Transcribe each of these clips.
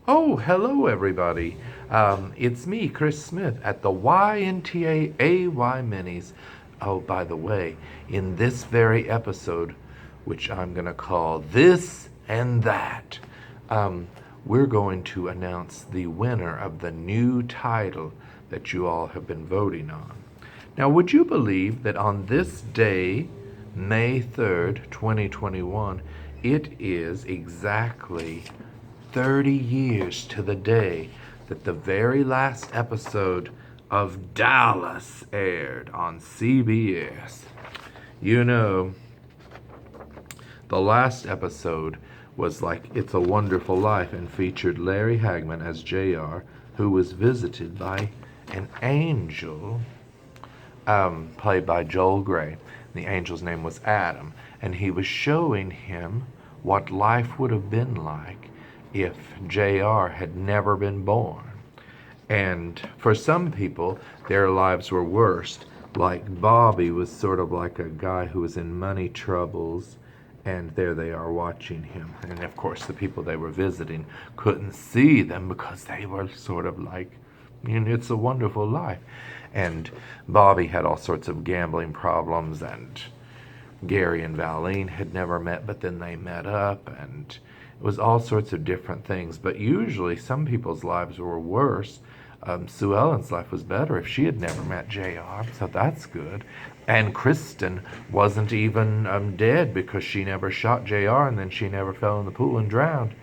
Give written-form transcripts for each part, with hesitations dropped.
Oh, hello everybody. It's me, Chris Smith, at the YNTAAY Minis. Oh, by the way, in this very episode, which I'm going to call This and That, um, we're going to announce the winner of the new title that you all have been voting on. Now, would you believe that on this day, May 3rd, 2021, it is exactly 30 years to the day that the very last episode of Dallas aired on CBS. You know, the last episode was like It's a Wonderful Life and featured Larry Hagman as JR, who was visited by an angel played by Joel Grey. The angel's name was Adam, and he was showing him what life would have been like if JR had never been born. And for some people, their lives were worse. Like Bobby was sort of like a guy who was in money troubles, and there they are watching him. And of course, the people they were visiting couldn't see them because they were sort of like, It's a Wonderful Life. And Bobby had all sorts of gambling problems, and Gary and Valine had never met, but then they met up, and it was all sorts of different things. But usually some people's lives were worse. Sue Ellen's life was better if she had never met JR, so that's good. And Kristen wasn't even dead because she never shot JR, and then she never fell in the pool and drowned.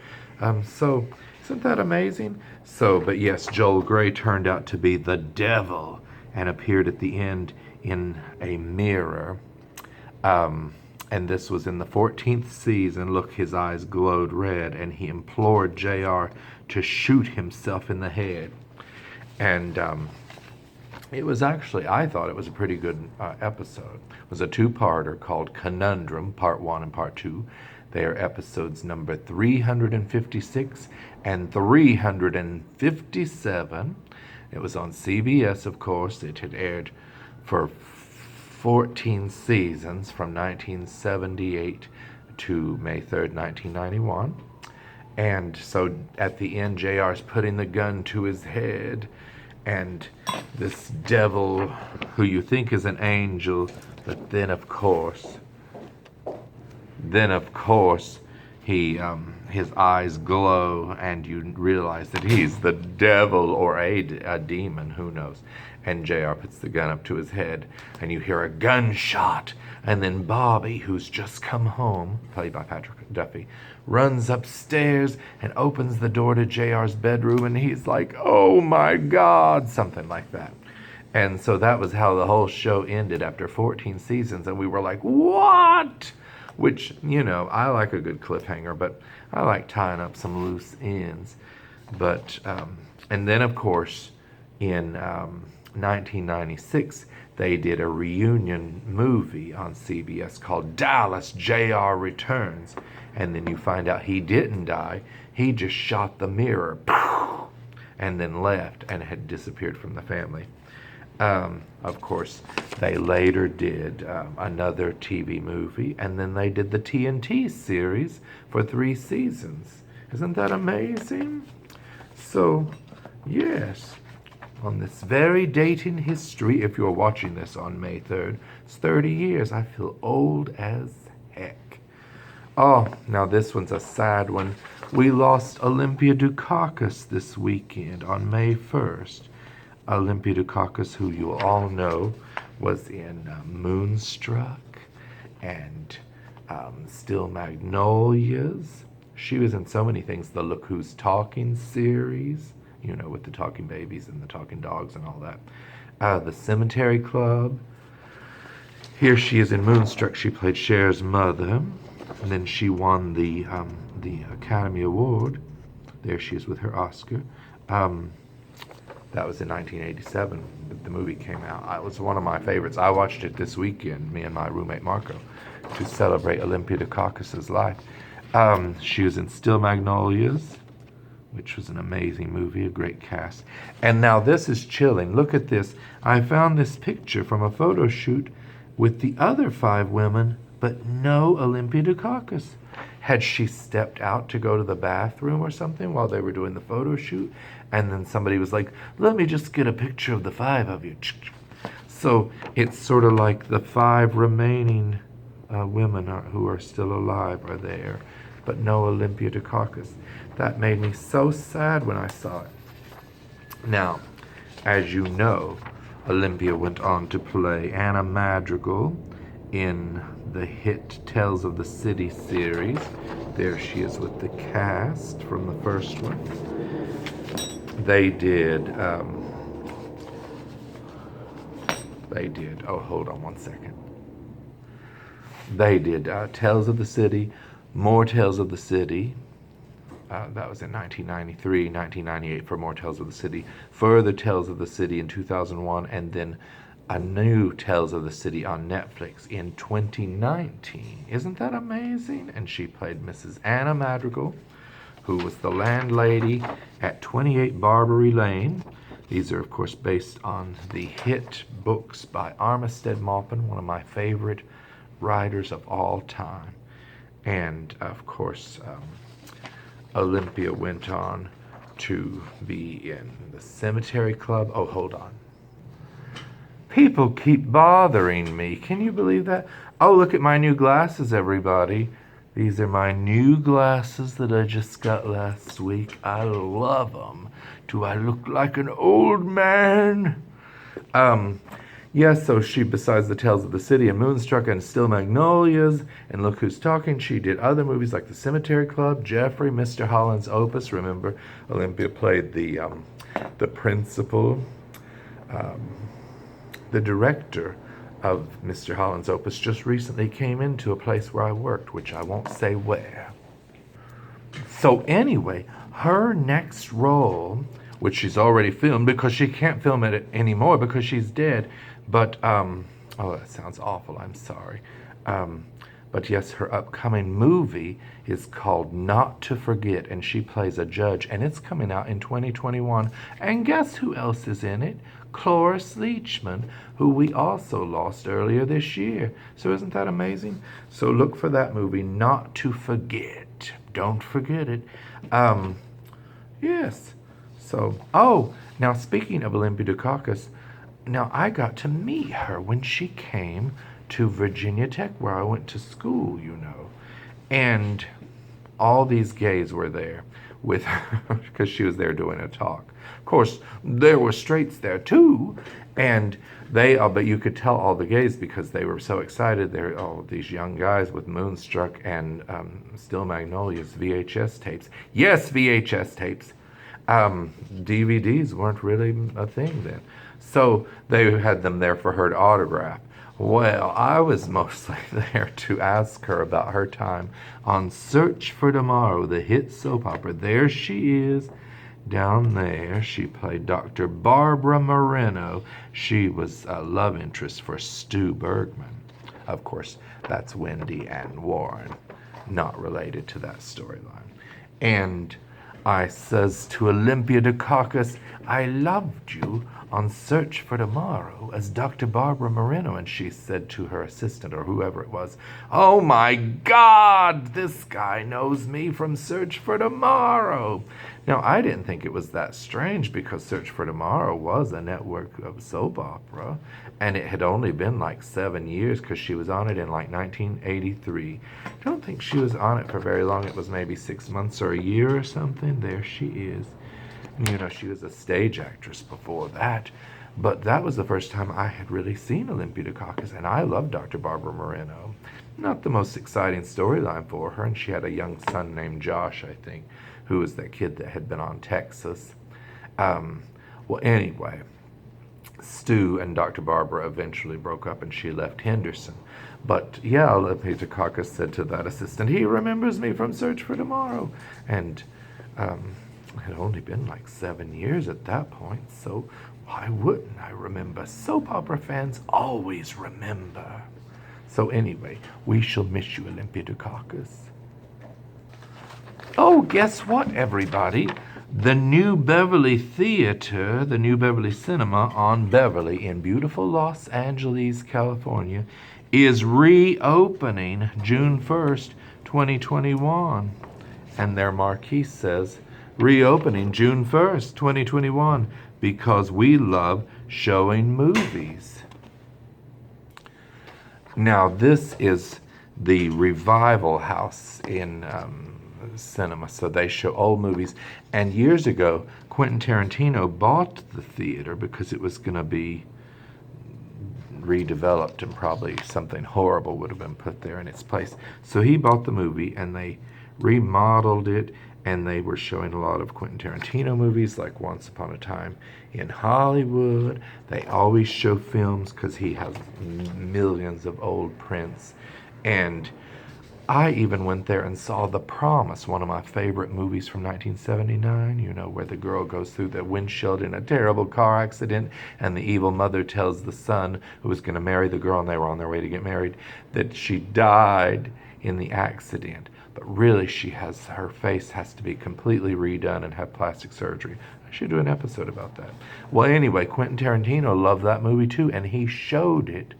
So isn't that amazing? So, but yes, Joel Grey turned out to be the devil and appeared at the end in a mirror. And this was in the 14th season. Look, his eyes glowed red, and he implored JR to shoot himself in the head. And it was actually, I thought it was a pretty good episode. It was a two-parter called Conundrum, Part 1 and Part 2. They are episodes number 356 and 357. It was on CBS, of course. It had aired for 14 seasons from 1978 to May 3rd, 1991. And so at the end, JR's putting the gun to his head, and this devil, who you think is an angel, but then of course, he his eyes glow, and you realize that he's the devil or a demon, who knows. And JR puts the gun up to his head, and you hear a gunshot, and then Bobby, who's just come home, played by Patrick Duffy, runs upstairs and opens the door to JR's bedroom, and he's like, "Oh my God," something like that. And so that was how the whole show ended after 14 seasons, and we were like, what? Which, I like a good cliffhanger, but I like tying up some loose ends. But, and then of course, in 1996, they did a reunion movie on CBS called Dallas JR Returns. And then you find out he didn't die. He just shot the mirror and then left and had disappeared from the family. Of course, they later did another TV movie, and then they did the TNT series for 3 seasons. Isn't that amazing? So, yes, on this very date in history, if you're watching this on May 3rd, it's 30 years. I feel old as heck. Oh, now this one's a sad one. We lost Olympia Dukakis this weekend on May 1st. Olympia Dukakis, who you all know, was in Moonstruck and Still Magnolias. She was in so many things. The Look Who's Talking series, with the talking babies and the talking dogs and all that. The Cemetery Club. Here she is in Moonstruck. She played Cher's mother. And then she won the Academy Award. There she is with her Oscar. That was in 1987. The movie came out. It was one of my favorites. I watched it this weekend, me and my roommate Marco, to celebrate Olympia Dukakis' life. She was in Still Magnolias, which was an amazing movie, a great cast. And now this is chilling. Look at this. I found this picture from a photo shoot with the other 5 women, but no Olympia Dukakis. Had she stepped out to go to the bathroom or something while they were doing the photo shoot? And then somebody was like, let me just get a picture of the 5 of you. So it's sort of like the 5 remaining women who are still alive are there, but no Olympia Dukakis. That made me so sad when I saw it. Now, as you know, Olympia went on to play Anna Madrigal in the hit Tales of the City series. There she is with the cast from the first one. They did, oh, hold on one second. They did Tales of the City, More Tales of the City. That was in 1993, 1998 for More Tales of the City. Further Tales of the City in 2001, and then a new Tales of the City on Netflix in 2019. Isn't that amazing? And she played Mrs. Anna Madrigal, who was the landlady at 28 Barbary Lane. These are, of course, based on the hit books by Armistead Maupin, one of my favorite writers of all time. And, of course, Olympia went on to be in the Cemetery Club. Oh, hold on. People keep bothering me. Can you believe that? Oh, look at my new glasses, everybody. These are my new glasses that I just got last week. I love them. Do I look like an old man? Yes, so she, besides the Tales of the City and Moonstruck and Still Magnolias and Look Who's Talking, she did other movies like The Cemetery Club, Jeffrey, Mr. Holland's Opus. Remember, Olympia played the principal, the director of Mr. Holland's Opus just recently came into a place where I worked, which I won't say where. So anyway, her next role, which she's already filmed because she can't film it anymore because she's dead, but, oh, that sounds awful, I'm sorry. But yes, her upcoming movie is called Not to Forget, and she plays a judge, and it's coming out in 2021. And guess who else is in it? Cloris Leachman, who we also lost earlier this year. So isn't that amazing? So look for that movie, Not to Forget. Don't forget it. Yes. So, oh, now speaking of Olympia Dukakis, now I got to meet her when she came to Virginia Tech, where I went to school, you know. And all these gays were there with her because she was there doing a talk. Of course, there were straights there too, and but you could tell all the gays because they were so excited. They're all these young guys with Moonstruck and Still Magnolias VHS tapes. Yes, VHS tapes. DVDs weren't really a thing then. So they had them there for her to autograph. Well, I was mostly there to ask her about her time on Search for Tomorrow, the hit soap opera. There she is, down there. She played Dr. Barbara Moreno. She was a love interest for Stu Bergman. Of course, that's Wendy and Warren, not related to that storyline. And I says to Olympia Dukakis, I loved you on Search for Tomorrow as Dr. Barbara Moreno. And she said to her assistant or whoever it was, oh my God, this guy knows me from Search for Tomorrow. Now, I didn't think it was that strange because Search for Tomorrow was a network of soap opera, and it had only been like 7 years because she was on it in like 1983. I don't think she was on it for very long. It was maybe 6 months or a year or something. There she is. You know, she was a stage actress before that, but that was the first time I had really seen Olympia Dukakis, and I loved Dr. Barbara Moreno. Not the most exciting storyline for her, and she had a young son named Josh, I think, who was that kid that had been on Texas. Well, anyway, Stu and Dr. Barbara eventually broke up, and she left Henderson. But yeah, Olympia Dukakis said to that assistant, he remembers me from Search for Tomorrow, and it had only been like 7 years at that point, so why wouldn't I remember? Soap opera fans always remember. So anyway, we shall miss you, Olympia Dukakis. Oh, guess what, everybody? The New Beverly Theater, the New Beverly Cinema on Beverly in beautiful Los Angeles, California, is reopening June 1st 2021. And their marquee says, reopening June 1st, 2021, because we love showing movies. Now, this is the Revival House in cinema, so they show old movies. And years ago, Quentin Tarantino bought the theater because it was going to be redeveloped and probably something horrible would have been put there in its place. So he bought the movie and they remodeled it, and they were showing a lot of Quentin Tarantino movies like Once Upon a Time in Hollywood. They always show films because he has millions of old prints. And I even went there and saw The Promise, one of my favorite movies from 1979, you know, where the girl goes through the windshield in a terrible car accident, and the evil mother tells the son who was going to marry the girl, and they were on their way to get married, that she died in the accident. But really, her face has to be completely redone and have plastic surgery. I should do an episode about that. Well, anyway, Quentin Tarantino loved that movie too, and he showed it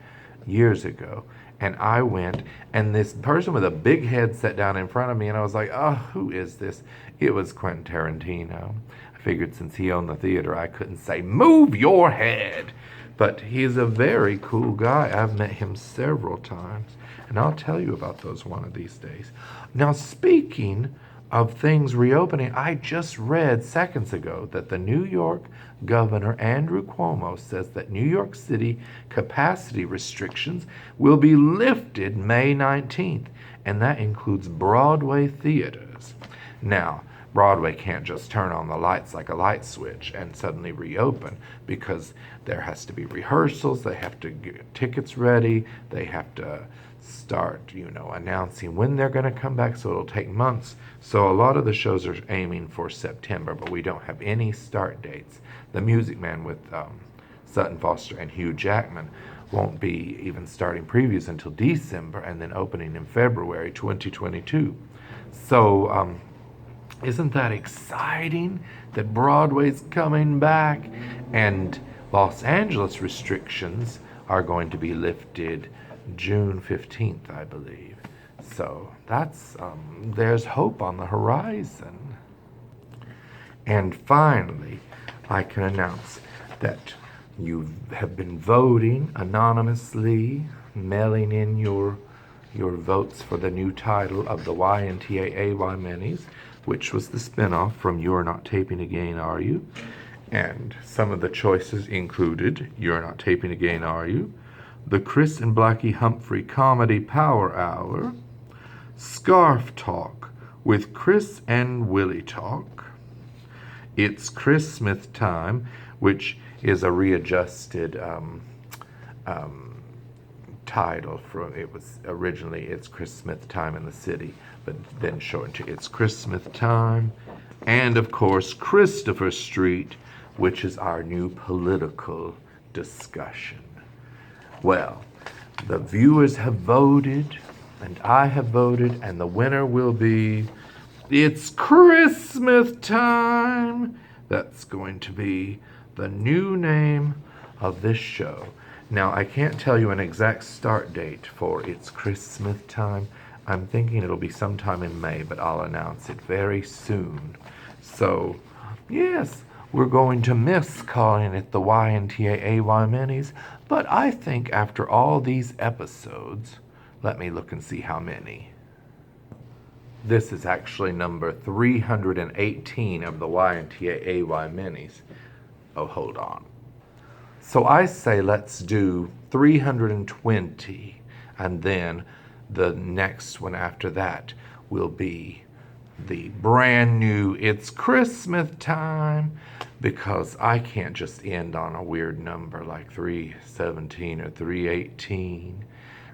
years ago. And I went, and this person with a big head sat down in front of me, and I was like, oh, who is this? It was Quentin Tarantino. I figured since he owned the theater, I couldn't say, move your head. But he's a very cool guy. I've met him several times, and I'll tell you about those one of these days. Now, speaking of things reopening, I just read seconds ago that the New York Governor Andrew Cuomo says that New York City capacity restrictions will be lifted May 19th, and that includes Broadway theaters. Now, Broadway can't just turn on the lights like a light switch and suddenly reopen, because there has to be rehearsals, they have to get tickets ready, they have to start, announcing when they're going to come back, so it'll take months. So a lot of the shows are aiming for September, but we don't have any start dates. The Music Man with Sutton Foster and Hugh Jackman won't be even starting previews until December, and then opening in February 2022. So isn't that exciting that Broadway's coming back? And Los Angeles restrictions are going to be lifted June 15th, I believe. So that's, there's hope on the horizon. And finally, I can announce that you have been voting anonymously, mailing in your votes for the new title of the YNTAAY Minis, which was the spinoff from You're Not Taping Again, Are You? And some of the choices included You're Not Taping Again, Are You? The Chris and Blackie Humphrey Comedy Power Hour, Scarf Talk with Chris and Willie Talk, It's Chris Smith Time, which is a readjusted title from, it was originally It's Chris Smith Time in the City, but then shortened to It's Chris Smith Time, and of course Christopher Street, which is our new political discussion. Well, the viewers have voted, and I have voted, and the winner will be It's Christmas Time. That's going to be the new name of this show. Now, I can't tell you an exact start date for It's Christmas Time. I'm thinking it'll be sometime in May, but I'll announce it very soon. So, yes, we're going to miss calling it the YNTAAY Minis, but I think after all these episodes, let me look and see how many. This is actually number 318 of the YNTAAY Minis. Oh, hold on. So I say let's do 320, and then the next one after that will be the brand new It's Christmas Time, because I can't just end on a weird number like 317 or 318.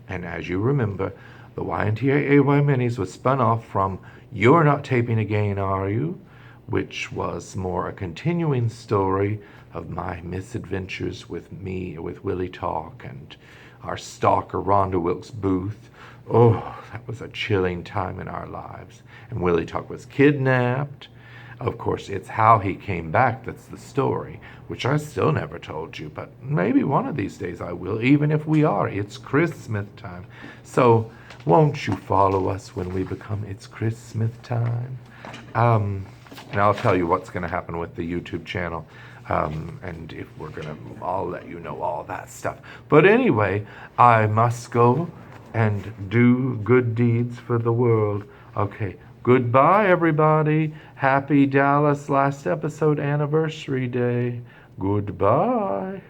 And as you remember, the YNTAAY Minis was spun off from You're Not Taping Again, Are You?, which was more a continuing story of my misadventures with Willie Talk and our stalker Rhonda Wilkes Booth. Oh, that was a chilling time in our lives. And Willie Talk was kidnapped. Of course, it's how he came back that's the story, which I still never told you, but maybe one of these days I will, even if we are. It's Chris Smith time. So won't you follow us when we become It's Chris Smith time? And I'll tell you what's going to happen with the YouTube channel. And if we're going to, I'll let you know all that stuff. But anyway, I must go and do good deeds for the world. Okay, goodbye, everybody. Happy Dallas last episode anniversary day. Goodbye.